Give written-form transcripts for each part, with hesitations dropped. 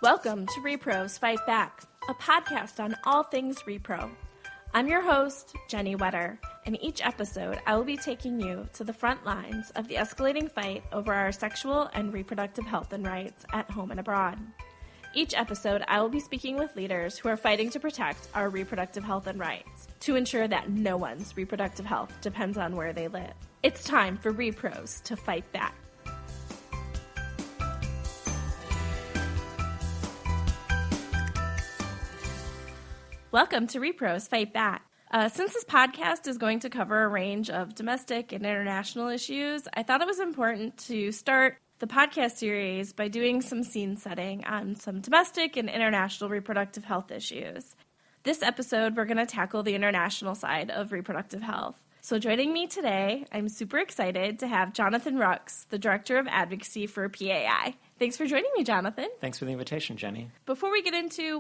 Welcome to rePROs Fight Back, a podcast on all things repro. I'm your host, Jenny Wetter, and each episode I will be taking you to the front lines of the escalating fight over our sexual and reproductive health and rights at home and abroad. Each episode I will be speaking with leaders who are fighting to protect our reproductive health and rights, to ensure that no one's reproductive health depends on where they live. It's time for rePROs to fight back. Welcome to rePROs Fight Back. Since this podcast is going to cover a range of domestic and international issues, I thought it was important to start the podcast series by doing some scene setting on some domestic and international reproductive health issues. This episode, we're going to tackle the international side of reproductive health. So joining me today, I'm super excited to have Jonathan Rucks, the Director of Advocacy for PAI. Thanks for joining me, Jonathan. Thanks for the invitation, Jenny. Before we get into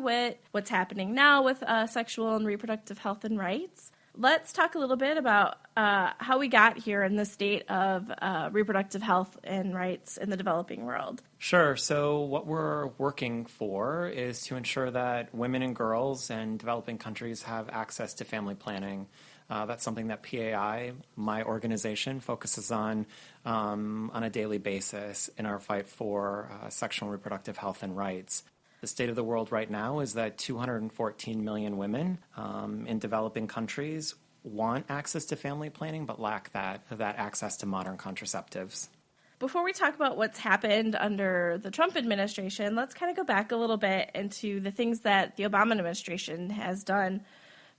what's happening now with sexual and reproductive health and rights, let's talk a little bit about how we got here in the state of reproductive health and rights in the developing world. Sure. So what we're working for is to ensure that women and girls in developing countries have access to family planning. That's something that PAI, my organization, focuses on a daily basis in our fight for sexual and reproductive health and rights. The state of the world right now is that 214 million women in developing countries want access to family planning but lack that access to modern contraceptives. Before we talk about what's happened under the Trump administration, let's kind of go back a little bit into the things that the Obama administration has done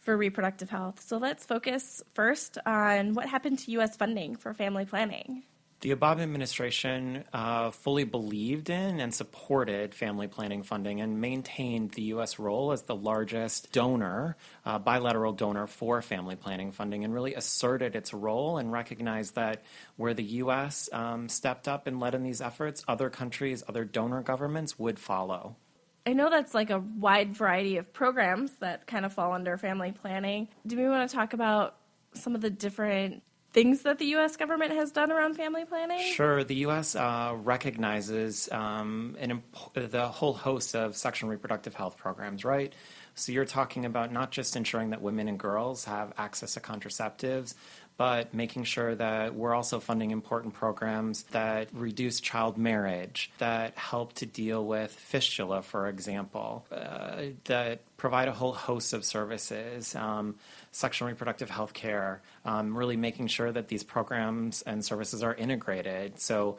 for reproductive health. So let's focus first on what happened to U.S. funding for family planning. The Obama administration fully believed in and supported family planning funding and maintained the U.S. role as the largest donor, bilateral donor for family planning funding, and really asserted its role and recognized that where the U.S. Stepped up and led in these efforts, other countries, other donor governments would follow. I know that's like a wide variety of programs that kind of fall under family planning. Do we want to talk about some of the different things that the U.S. government has done around family planning? Sure. The U.S. Recognizes the whole host of sexual and reproductive health programs, right? So you're talking about not just ensuring that women and girls have access to contraceptives, but making sure that we're also funding important programs that reduce child marriage, that help to deal with fistula, for example, that provide a whole host of services, sexual and reproductive health care, really making sure that these programs and services are integrated. So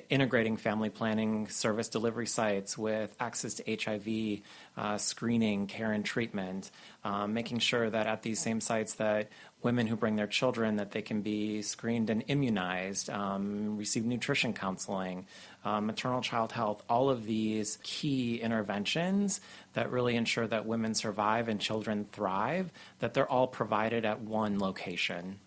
integrating family planning service delivery sites with access to HIV screening, care, and treatment, making sure that at these same sites that women who bring their children, that they can be screened and immunized, receive nutrition counseling, maternal child health, all of these key interventions that really ensure that women survive and children thrive, that they're all provided at one location.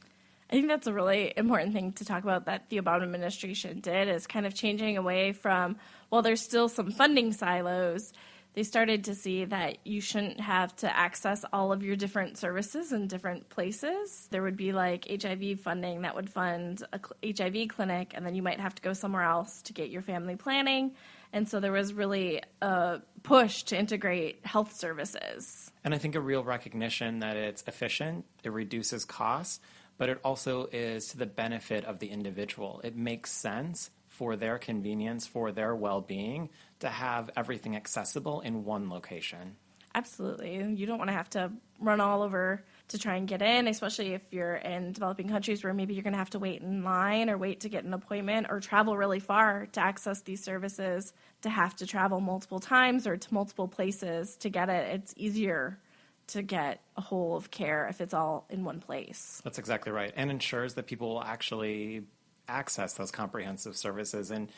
I think that's a really important thing to talk about that the Obama administration did, is kind of changing away from, while there's still some funding silos, they started to see that you shouldn't have to access all of your different services in different places. There would be like HIV funding that would fund a HIV clinic, and then you might have to go somewhere else to get your family planning. And so there was really a push to integrate health services. And I think a real recognition that it's efficient, it reduces costs, but it also is to the benefit of the individual. It makes sense for their convenience, for their well-being, to have everything accessible in one location. Absolutely. You don't want to have to run all over to try and get in, especially if you're in developing countries where maybe you're going to have to wait in line or wait to get an appointment or travel really far to access these services, to have to travel multiple times or to multiple places to get it. It's easier to get a whole of care if it's all in one place. That's exactly right, and ensures that people will actually access those comprehensive services and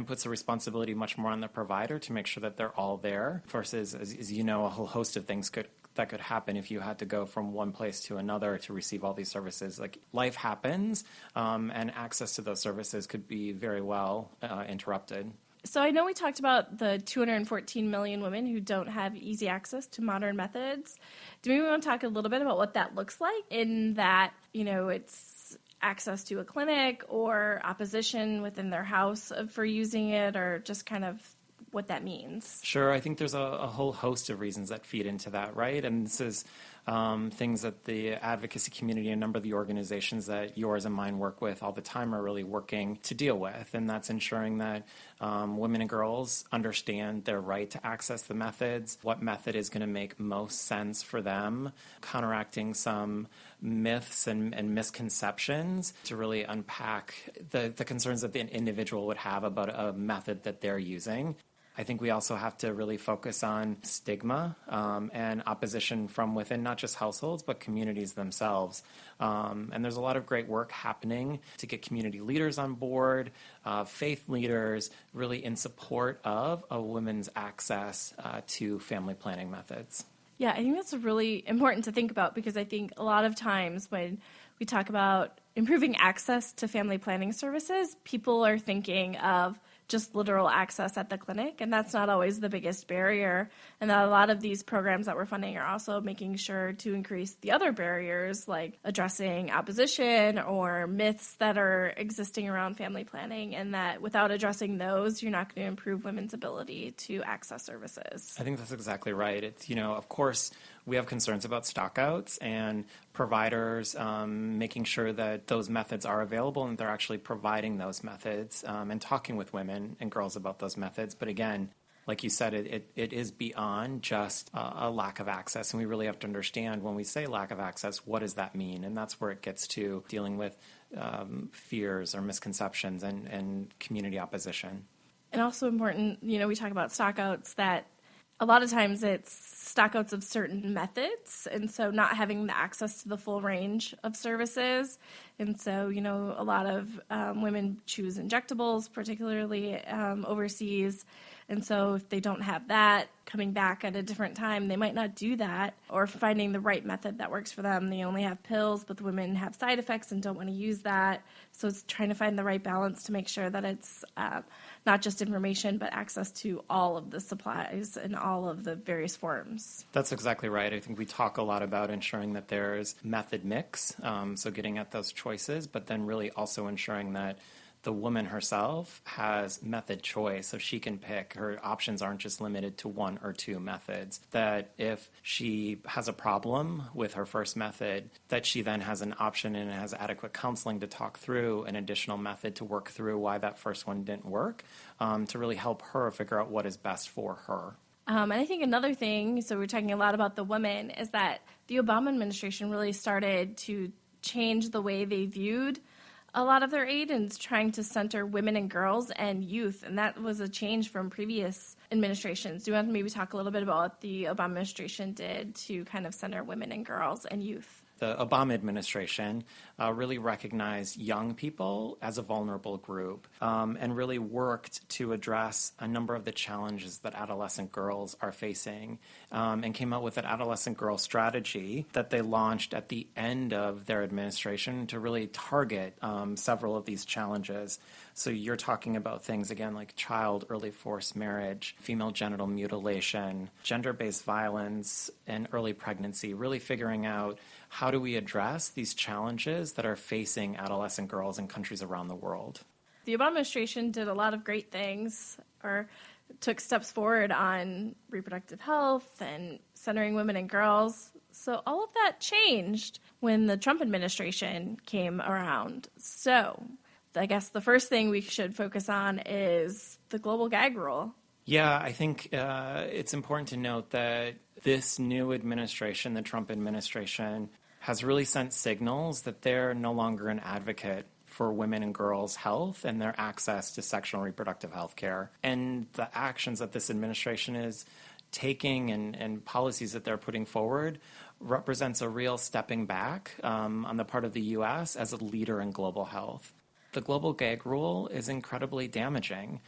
puts the responsibility much more on the provider to make sure that they're all there versus, as you know, a whole host of things that could happen if you had to go from one place to another to receive all these services. Like, life happens, and access to those services could be very well interrupted. So I know we talked about the 214 million women who don't have easy access to modern methods. Do we want to talk a little bit about what that looks like, in that, you know, it's access to a clinic or opposition within their house for using it, or just kind of what that means. Sure. I think there's a whole host of reasons that feed into that, right? And this is things that the advocacy community, a number of the organizations that yours and mine work with all the time are really working to deal with. And that's ensuring that women and girls understand their right to access the methods, what method is going to make most sense for them, counteracting some myths and misconceptions to really unpack the concerns that the individual would have about a method that they're using. I think we also have to really focus on stigma and opposition from within not just households, but communities themselves. And there's a lot of great work happening to get community leaders on board, faith leaders, really in support of a women's access to family planning methods. Yeah, I think that's really important to think about, because I think a lot of times when we talk about improving access to family planning services, people are thinking of just literal access at the clinic, and that's not always the biggest barrier. And that a lot of these programs that we're funding are also making sure to increase the other barriers, like addressing opposition or myths that are existing around family planning, and that without addressing those, you're not going to improve women's ability to access services. I think that's exactly right. It's, of course, we have concerns about stockouts and providers making sure that those methods are available and they're actually providing those methods and talking with women and girls about those methods. But again, like you said, it is beyond just a lack of access. And we really have to understand when we say lack of access, what does that mean? And that's where it gets to dealing with fears or misconceptions and community opposition. And also important, we talk about stockouts, that a lot of times it's stockouts of certain methods, and so not having the access to the full range of services. And so, a lot of women choose injectables, particularly overseas. And so if they don't have that, coming back at a different time, they might not do that, or finding the right method that works for them. They only have pills, but the women have side effects and don't want to use that. So it's trying to find the right balance to make sure that it's not just information, but access to all of the supplies and all of the various forms. That's exactly right. I think we talk a lot about ensuring that there's method mix, so getting at those choices, but then really also ensuring that the woman herself has method choice, so she can pick. Her options aren't just limited to one or two methods. That if she has a problem with her first method, that she then has an option and has adequate counseling to talk through an additional method to work through why that first one didn't work, to really help her figure out what is best for her. And I think another thing, so we're talking a lot about the women, is that the Obama administration really started to change the way they viewed a lot of their aid, and trying to center women and girls and youth. And that was a change from previous administrations. Do you want to maybe talk a little bit about what the Obama administration did to kind of center women and girls and youth? The Obama administration really recognized young people as a vulnerable group and really worked to address a number of the challenges that adolescent girls are facing and came out with an adolescent girl strategy that they launched at the end of their administration to really target several of these challenges. So you're talking about things, again, like child early forced marriage, female genital mutilation, gender-based violence, and early pregnancy, really figuring out how do we address these challenges that are facing adolescent girls in countries around the world. The Obama administration did a lot of great things, or took steps forward on reproductive health and centering women and girls. So all of that changed when the Trump administration came around. So I guess the first thing we should focus on is the global gag rule. Yeah, I think it's important to note that this new administration, the Trump administration, has really sent signals that they're no longer an advocate for women and girls' health and their access to sexual and reproductive health care. And the actions that this administration is taking and policies that they're putting forward represents a real stepping back on the part of the U.S. as a leader in global health. The global gag rule is incredibly damaging.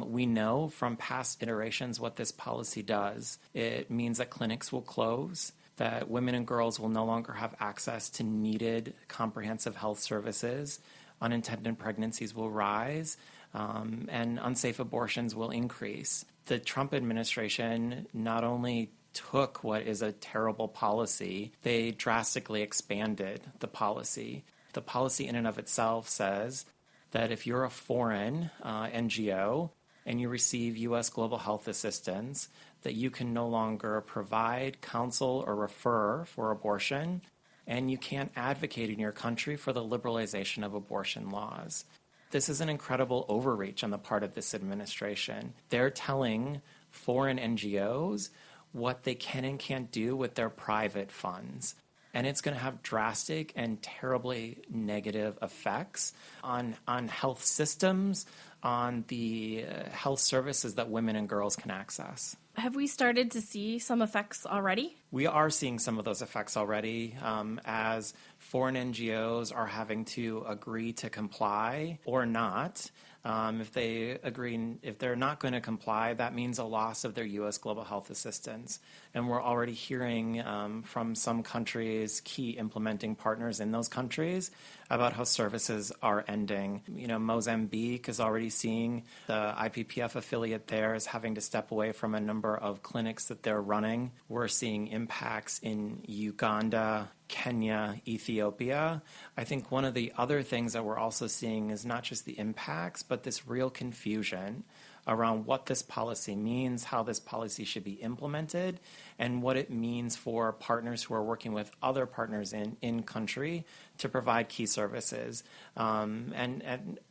We know from past iterations what this policy does. It means that clinics will close, that women and girls will no longer have access to needed comprehensive health services, unintended pregnancies will rise, and unsafe abortions will increase. The Trump administration not only took what is a terrible policy, they drastically expanded the policy. The policy in and of itself says that if you're a foreign NGO and you receive U.S. global health assistance, that you can no longer provide, counsel, or refer for abortion, and you can't advocate in your country for the liberalization of abortion laws. This is an incredible overreach on the part of this administration. They're telling foreign NGOs what they can and can't do with their private funds. And it's going to have drastic and terribly negative effects on health systems, on the health services that women and girls can access. Have we started to see some effects already? We are seeing some of those effects already as foreign NGOs are having to agree to comply or not. If they're not going to comply, that means a loss of their U.S. global health assistance. And we're already hearing from some countries, key implementing partners in those countries, about how services are ending. Mozambique is already seeing the IPPF affiliate there is having to step away from a number of clinics that they're running. We're seeing impacts in Uganda, Kenya, Ethiopia. I think one of the other things that we're also seeing is not just the impacts, but this real confusion around what this policy means, how this policy should be implemented, and what it means for partners who are working with other partners in country to provide key services. And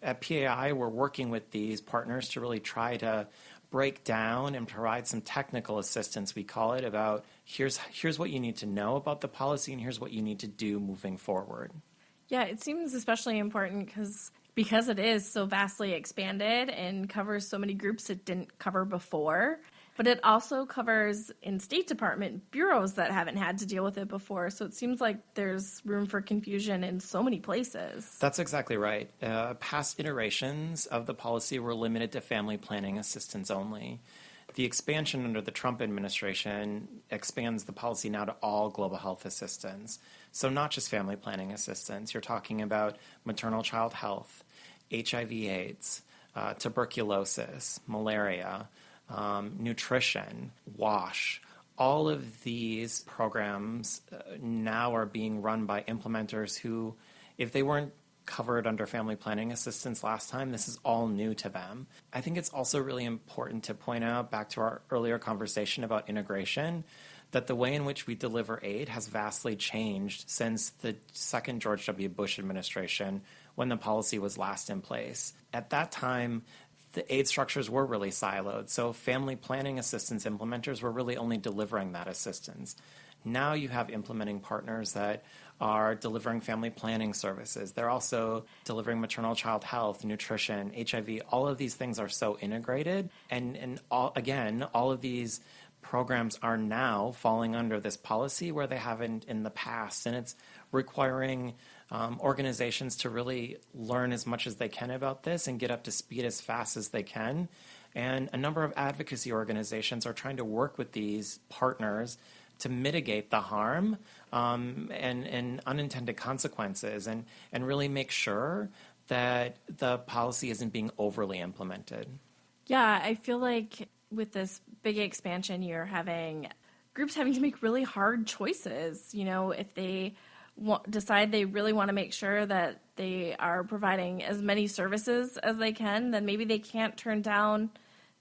at PAI, we're working with these partners to really try to break down and provide some technical assistance, we call it, about here's what you need to know about the policy and here's what you need to do moving forward. Yeah, it seems especially important because it is so vastly expanded and covers so many groups it didn't cover before. But it also covers in State Department bureaus that haven't had to deal with it before. So it seems like there's room for confusion in so many places. That's exactly right. Past iterations of the policy were limited to family planning assistance only. The expansion under the Trump administration expands the policy now to all global health assistance. So not just family planning assistance. You're talking about maternal child health, HIV/AIDS, tuberculosis, malaria, nutrition, WASH. All of these programs now are being run by implementers who, if they weren't covered under family planning assistance last time, this is all new to them. I think it's also really important to point out, back to our earlier conversation about integration, that the way in which we deliver aid has vastly changed since the second George W. Bush administration, when the policy was last in place. At that time, the aid structures were really siloed, so family planning assistance implementers were really only delivering that assistance. Now you have implementing partners that are delivering family planning services. They're also delivering maternal child health, nutrition, HIV. All of these things are so integrated. And all of these programs are now falling under this policy where they haven't in the past. And it's requiring organizations to really learn as much as they can about this and get up to speed as fast as they can. And a number of advocacy organizations are trying to work with these partners to mitigate the harm and unintended consequences and really make sure that the policy isn't being overly implemented. Yeah, I feel like with this big expansion, you're having groups having to make really hard choices. If they decide they really want to make sure that they are providing as many services as they can, then maybe they can't turn down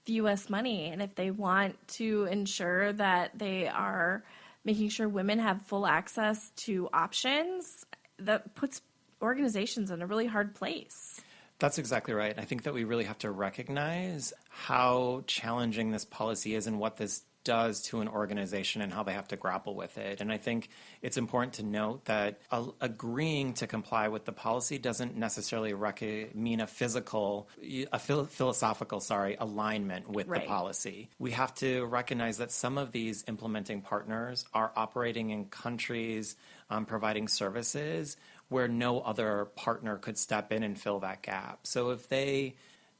the U.S. money. And if they want to ensure that they are making sure women have full access to options, that puts organizations in a really hard place. That's exactly right. I think that we really have to recognize how challenging this policy is and what this does to an organization and how they have to grapple with it. And I think it's important to note that agreeing to comply with the policy doesn't necessarily mean a philosophical alignment with the policy. We have to recognize that some of these implementing partners are operating in countries providing services where no other partner could step in and fill that gap. So if they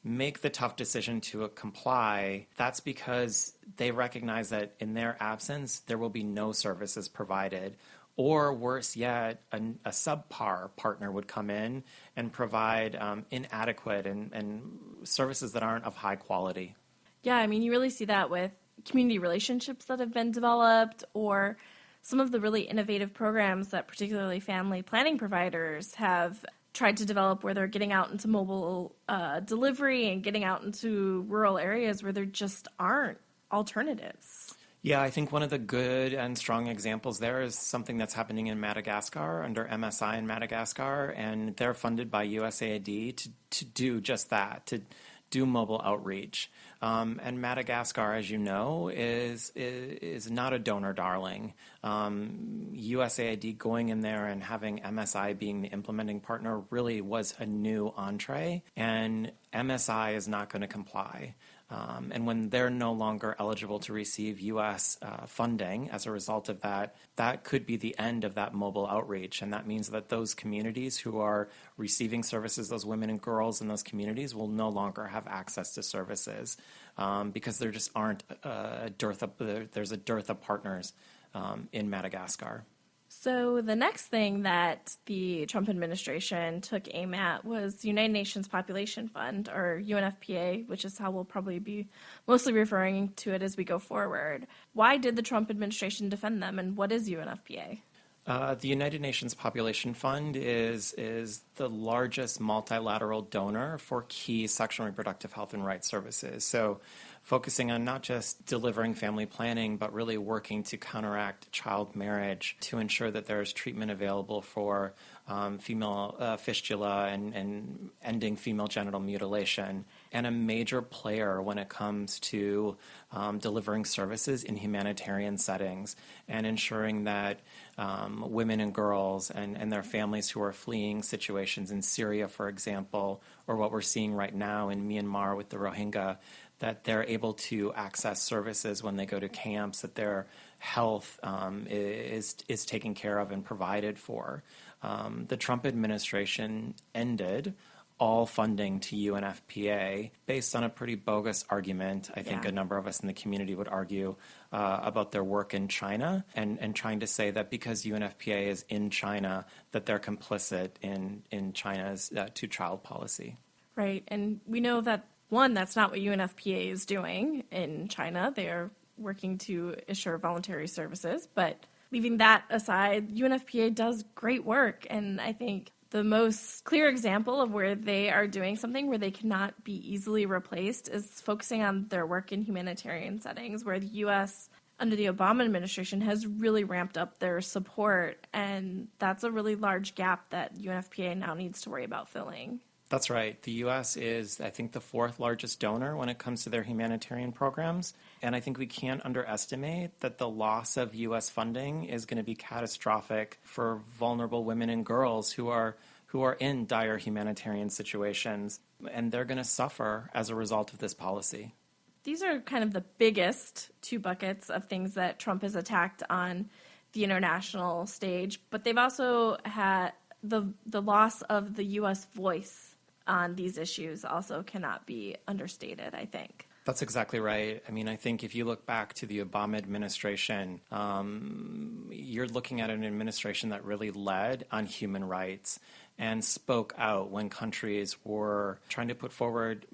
make the tough decision to comply, that's because they recognize that in their absence, there will be no services provided. Or worse yet, a subpar partner would come in and provide inadequate and services that aren't of high quality. Yeah, I mean, you really see that with community relationships that have been developed or some of the really innovative programs that particularly family planning providers have tried to develop where they're getting out into mobile delivery and getting out into rural areas where there just aren't alternatives. Yeah, I think one of the good and strong examples there is something that's happening in Madagascar under MSI in Madagascar, and they're funded by USAID to do just that, to do mobile outreach. And Madagascar, as you know, is not a donor darling. USAID going in there and having MSI being the implementing partner really was a new entree, and MSI is not going to comply. And when they're no longer eligible to receive U.S. funding as a result of that, that could be the end of that mobile outreach. And that means that those communities who are receiving services, those women and girls in those communities, will no longer have access to services because there just aren't there's a dearth of partners in Madagascar. So the next thing that the Trump administration took aim at was the United Nations Population Fund, or UNFPA, which is how we'll probably be mostly referring to it as we go forward. Why did the Trump administration defend them, and what is UNFPA? The United Nations Population Fund is the largest multilateral donor for key sexual and reproductive health and rights services. So focusing on not just delivering family planning, but really working to counteract child marriage to ensure that there's treatment available for female fistula and ending female genital mutilation, and a major player when it comes to delivering services in humanitarian settings and ensuring that women and girls and their families who are fleeing situations in Syria, for example, or what we're seeing right now in Myanmar with the Rohingya, that they're able to access services when they go to camps, that their health is taken care of and provided for. The Trump administration ended all funding to UNFPA based on a pretty bogus argument. I think a number of us in the community would argue about their work in China and trying to say that because UNFPA is in China, that they're complicit in China's two-child policy. Right, and we know that, one, that's not what UNFPA is doing in China. They are working to assure voluntary services, but leaving that aside, UNFPA does great work, and I think the most clear example of where they are doing something where they cannot be easily replaced is focusing on their work in humanitarian settings, where the U.S., under the Obama administration, has really ramped up their support, and that's a really large gap that UNFPA now needs to worry about filling. That's right. The U.S. is, I think, the fourth largest donor when it comes to their humanitarian programs. And I think we can't underestimate that the loss of U.S. funding is going to be catastrophic for vulnerable women and girls who are in dire humanitarian situations. And they're going to suffer as a result of this policy. These are kind of the biggest two buckets of things that Trump has attacked on the international stage. But they've also had the loss of the U.S. voice on these issues also cannot be understated, I think. That's exactly right. I mean, I think if you look back to the Obama administration, you're looking at an administration that really led on human rights and spoke out when countries were trying to put forward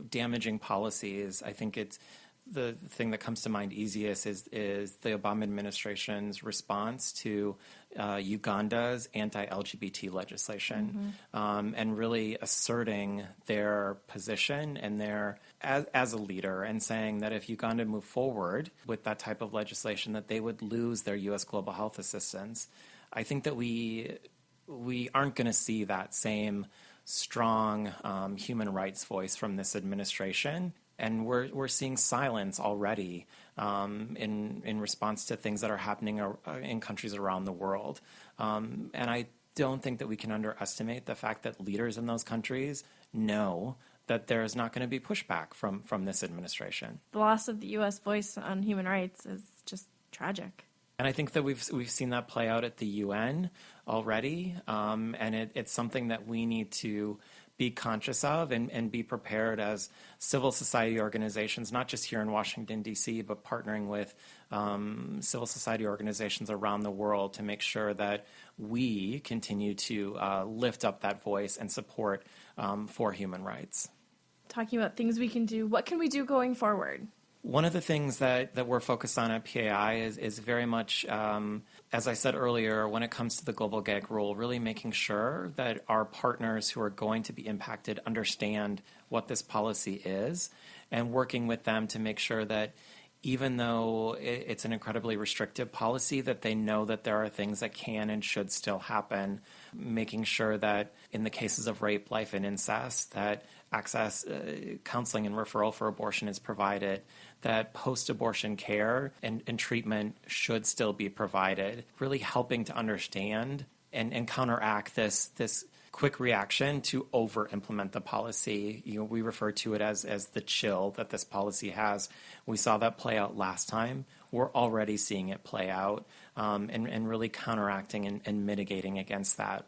damaging policies. I think it's the thing that comes to mind easiest is the Obama administration's response to Uganda's anti-LGBT legislation, and really asserting their position and their as a leader, and saying that if Uganda moved forward with that type of legislation, that they would lose their U.S. global health assistance. I think that we aren't going to see that same strong human rights voice from this administration. And we're seeing silence already in response to things that are happening in countries around the world. And I don't think that we can underestimate the fact that leaders in those countries know that there's not going to be pushback from this administration. The loss of the U.S. voice on human rights is just tragic. And I think that we've seen that play out at the UN already, and it's something that we need to be conscious of and be prepared as civil society organizations, not just here in Washington, D.C., but partnering with civil society organizations around the world to make sure that we continue to lift up that voice and support for human rights. Talking about things we can do, what can we do going forward? One of the things that we're focused on at PAI is very much, as I said earlier, when it comes to the global gag rule, really making sure that our partners who are going to be impacted understand what this policy is, and working with them to make sure that even though it's an incredibly restrictive policy, that they know that there are things that can and should still happen, making sure that in the cases of rape, life, and incest, that access, counseling and referral for abortion is provided, that post-abortion care and treatment should still be provided, really helping to understand and counteract this quick reaction to over-implement the policy. We refer to it as the chill that this policy has. We saw that play out last time. We're already seeing it play out and really counteracting and mitigating against that.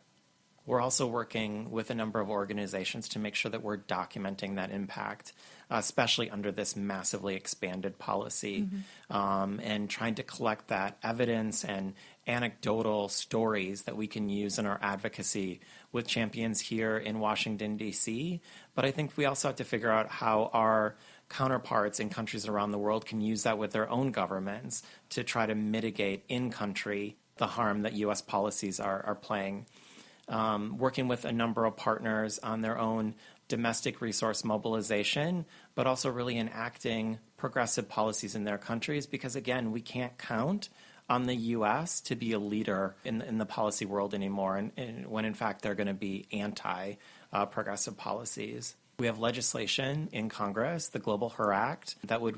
We're also working with a number of organizations to make sure that we're documenting that impact, especially under this massively expanded policy, and trying to collect that evidence and anecdotal stories that we can use in our advocacy with champions here in Washington, D.C. But I think we also have to figure out how our counterparts in countries around the world can use that with their own governments to try to mitigate in-country the harm that U.S. policies are playing. Working with a number of partners on their own domestic resource mobilization, but also really enacting progressive policies in their countries, because again, we can't count on the U.S. to be a leader in the policy world anymore, and when in fact they're going to be anti-progressive policies. We have legislation in Congress, the Global HER Act, that would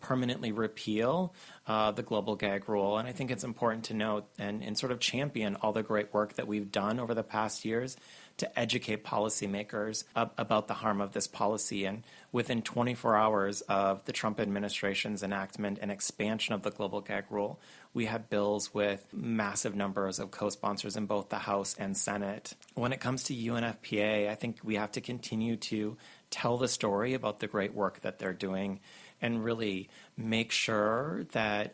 permanently repeal the global gag rule. And I think it's important to note and sort of champion all the great work that we've done over the past years to educate policymakers about the harm of this policy. And within 24 hours of the Trump administration's enactment and expansion of the global gag rule, we had bills with massive numbers of co-sponsors in both the House and Senate. When it comes to UNFPA, I think we have to continue to tell the story about the great work that they're doing and really make sure that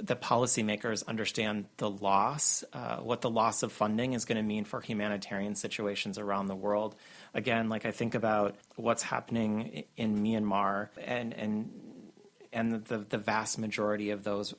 the policymakers understand the loss, what the loss of funding is going to mean for humanitarian situations around the world. Again, like I think about what's happening in Myanmar and the vast majority of those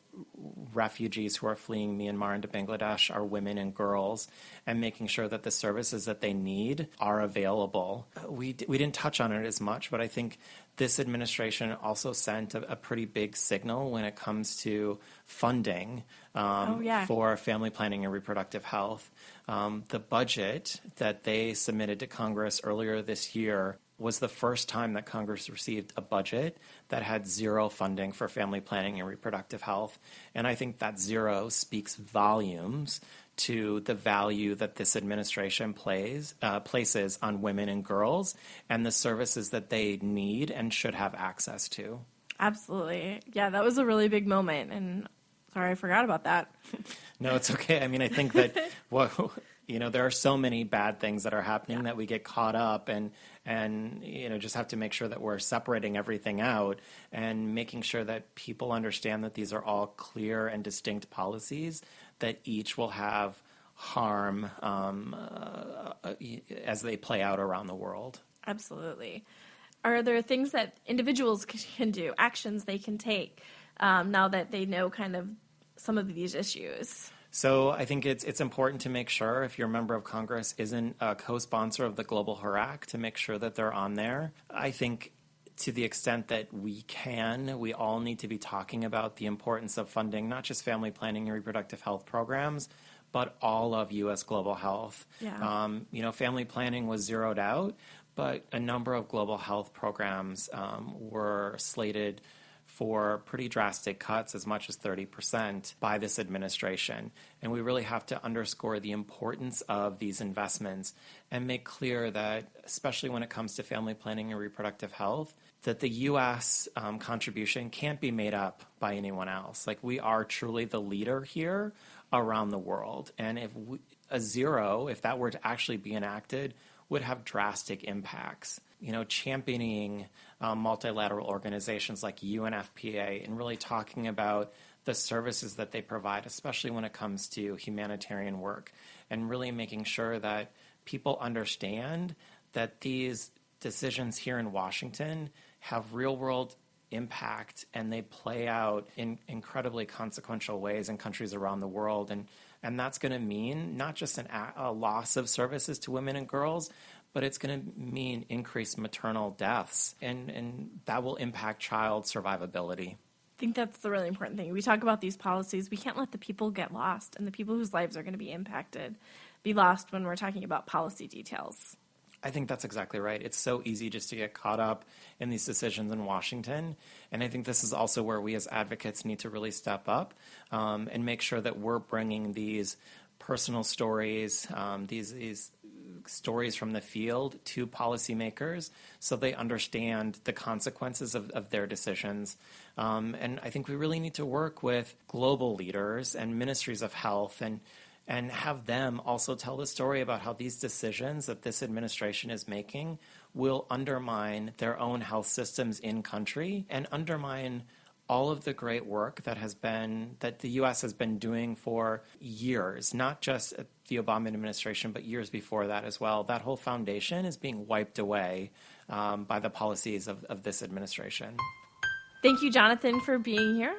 refugees who are fleeing Myanmar into Bangladesh are women and girls, and making sure that the services that they need are available. We didn't touch on it as much, but I think this administration also sent a pretty big signal when it comes to funding for family planning and reproductive health. The budget that they submitted to Congress earlier this year was the first time that Congress received a budget that had zero funding for family planning and reproductive health. And I think that zero speaks volumes to the value that this administration places on women and girls and the services that they need and should have access to. Absolutely. Yeah, that was a really big moment. And sorry, I forgot about that. No, it's okay. I mean, I think that there are so many bad things that are happening that we get caught up and just have to make sure that we're separating everything out and making sure that people understand that these are all clear and distinct policies that each will have harm as they play out around the world. Absolutely. Are there things that individuals can do, actions they can take now that they know kind of some of these issues? So I think it's important to make sure if your member of Congress isn't a co-sponsor of the Global HER Act to make sure that they're on there. I think to the extent that we can, we all need to be talking about the importance of funding not just family planning and reproductive health programs, but all of U.S. global health. Yeah. Family planning was zeroed out, but a number of global health programs were slated for pretty drastic cuts, as much as 30% by this administration. And we really have to underscore the importance of these investments and make clear that, especially when it comes to family planning and reproductive health, that the U.S. Contribution can't be made up by anyone else. Like, we are truly the leader here around the world. And if if that were to actually be enacted, would have drastic impacts. Championing multilateral organizations like UNFPA and really talking about the services that they provide, especially when it comes to humanitarian work, and really making sure that people understand that these decisions here in Washington have real-world impact, and they play out in incredibly consequential ways in countries around the world. And that's going to mean not just a loss of services to women and girls, but it's going to mean increased maternal deaths, and that will impact child survivability. I think that's the really important thing. We talk about these policies. We can't let the people get lost, and the people whose lives are going to be impacted be lost when we're talking about policy details. I think that's exactly right. It's so easy just to get caught up in these decisions in Washington. And I think this is also where we as advocates need to really step up and make sure that we're bringing these personal stories, these stories from the field to policymakers so they understand the consequences of their decisions. And I think we really need to work with global leaders and ministries of health and have them also tell the story about how these decisions that this administration is making will undermine their own health systems in country and undermine all of the great work that the U.S. has been doing for years, not just the Obama administration, but years before that as well. That whole foundation is being wiped away by the policies of this administration. Thank you, Jonathan, for being here.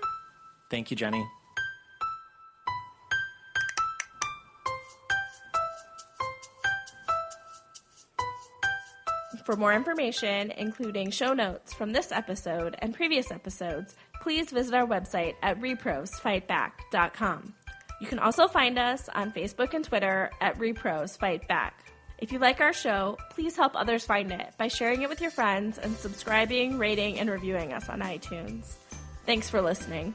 Thank you, Jenny. For more information, including show notes from this episode and previous episodes, please visit our website at reprosfightback.com. You can also find us on Facebook and Twitter at reprosfightback. If you like our show, please help others find it by sharing it with your friends and subscribing, rating, and reviewing us on iTunes. Thanks for listening.